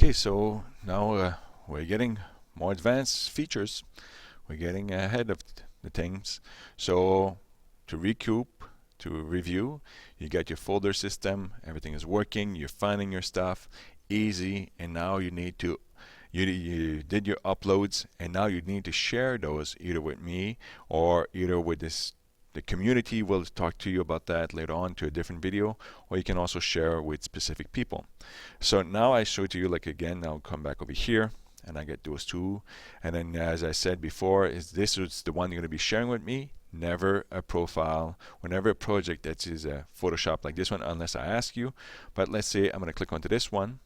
Okay, so now we're getting more advanced features. We're getting ahead of the things. So to recoup, to review, you got your folder system, everything is working, you're finding your stuff, easy, and now you need to you did your uploads, and now you need to share those either with me or either with the community. Will talk to you about that later on to a different video, or you can also share with specific people. So now I show it to you, like, again, I'll come back over here and I get those two, and then as I said before, this is the one you're going to be sharing with me. Never a profile, whenever a project that is a Photoshop like this one, unless I ask you. But let's say I'm going to click onto this one,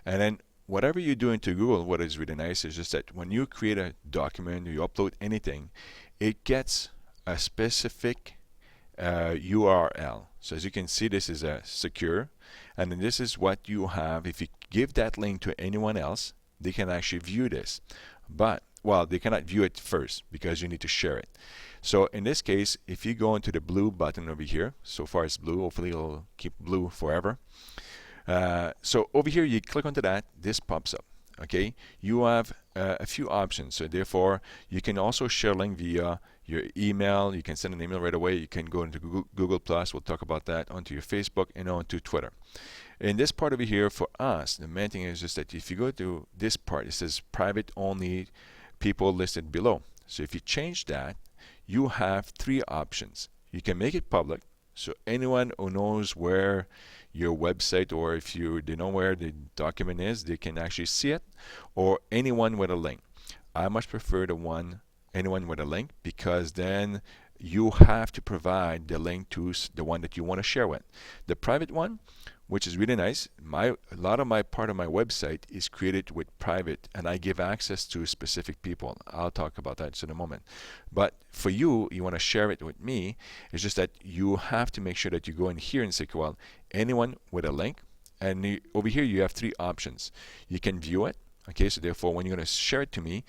and then whatever you do into Google, what is really nice is just that when you create a document, you upload anything, it gets a specific URL. So as you can see, this is a secure, and then this is what you have. If you give that link to anyone else, they can actually view this. But, well, they cannot view it first because you need to share it. So in this case, if you go into the blue button over here, so far it's blue, hopefully it'll keep blue forever. So over here, you click onto that, this pops up. Okay, you have a few options. So therefore, you can also share link via your email. You can send an email right away. You can go into Google Plus. We'll talk about that, onto your Facebook and onto Twitter. In this part over here, for us, the main thing is just that if you go to this part, it says private only people listed below. So if you change that, you have three options. You can make it public, so anyone who knows where your website, or if they know where the document is, they can actually see it, or anyone with a link. I much prefer the one, anyone with a link, because then you have to provide the link to the one that you want to share with. The private one, which is really nice, a lot of my part of my website is created with private, and I give access to specific people. I'll talk about that in a moment. But for you, you want to share it with me. It's just that you have to make sure that you go in here and say, well, anyone with a link, and over here you have three options. You can view it. Okay, so therefore, when you're going to share it to me,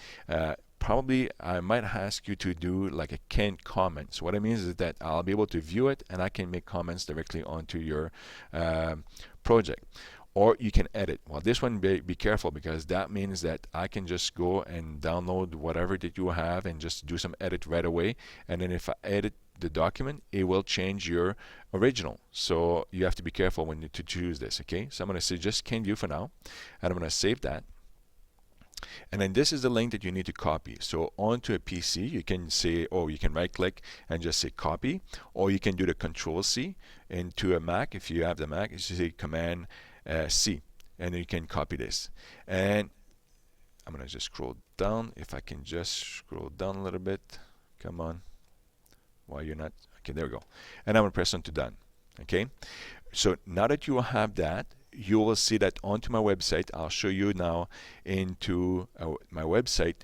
probably I might ask you to do like a canned comment. So what it means is that I'll be able to view it, and I can make comments directly onto your project. Or you can edit. Well, this one, be careful, because that means that I can just go and download whatever that you have and just do some edit right away. And then if I edit the document, it will change your original. So you have to be careful when to choose this. Okay, so I'm going to say just can view for now, and I'm going to save that. And then this is the link that you need to copy. So onto a PC, you can say, or you can right click and just say copy, or you can do the Control C. Into a Mac, if you have the Mac, you say Command C, and you can copy this. And I'm going to just scroll down. If I can just scroll down a little bit, come on. Why you're not? Okay, there we go. And I'm going to press on to done. Okay, so now that you have that, you will see that onto my website. I'll show you now into my website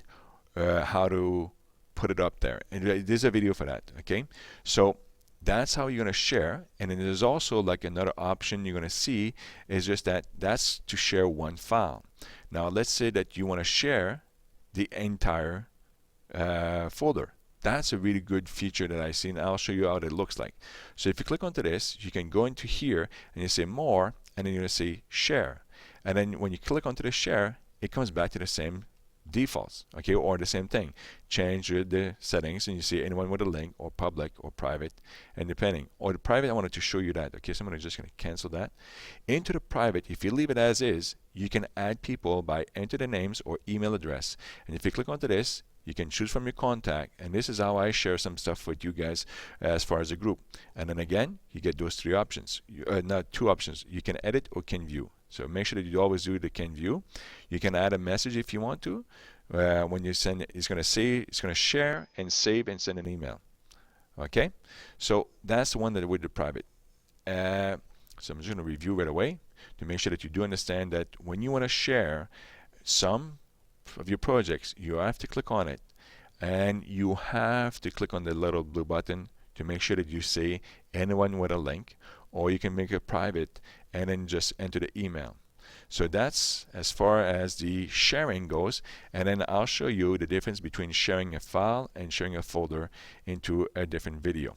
how to put it up there, and there's a video for that. Okay, so that's how you're going to share. And then there's also like another option you're going to see is just that's to share one file. Now let's say that you want to share the entire folder. That's a really good feature that I've seen. I'll show you how it looks like. So if you click onto this, you can go into here and you say more, and then you're going to say share. And then when you click onto the share, it comes back to the same defaults, okay, or the same thing. Change the settings, and you see anyone with a link, or public, or private, and depending. Or the private, I wanted to show you that. Okay, so I'm just going to cancel that. Into the private, if you leave it as is, you can add people by enter the names or email address. And if you click onto this, you can choose from your contact, and this is how I share some stuff with you guys as far as a group. And then again, you get those three options. Not two options. You can edit or can view. So make sure that you always do the can view. You can add a message if you want to. When you send it, it's going to share and save and send an email. Okay, so that's the one that with the private. So I'm just going to review right away to make sure that you do understand that when you want to share some of your projects, you have to click on it, and you have to click on the little blue button to make sure that you say anyone with a link, or you can make it private and then just enter the email. So that's as far as the sharing goes, and then I'll show you the difference between sharing a file and sharing a folder into a different video.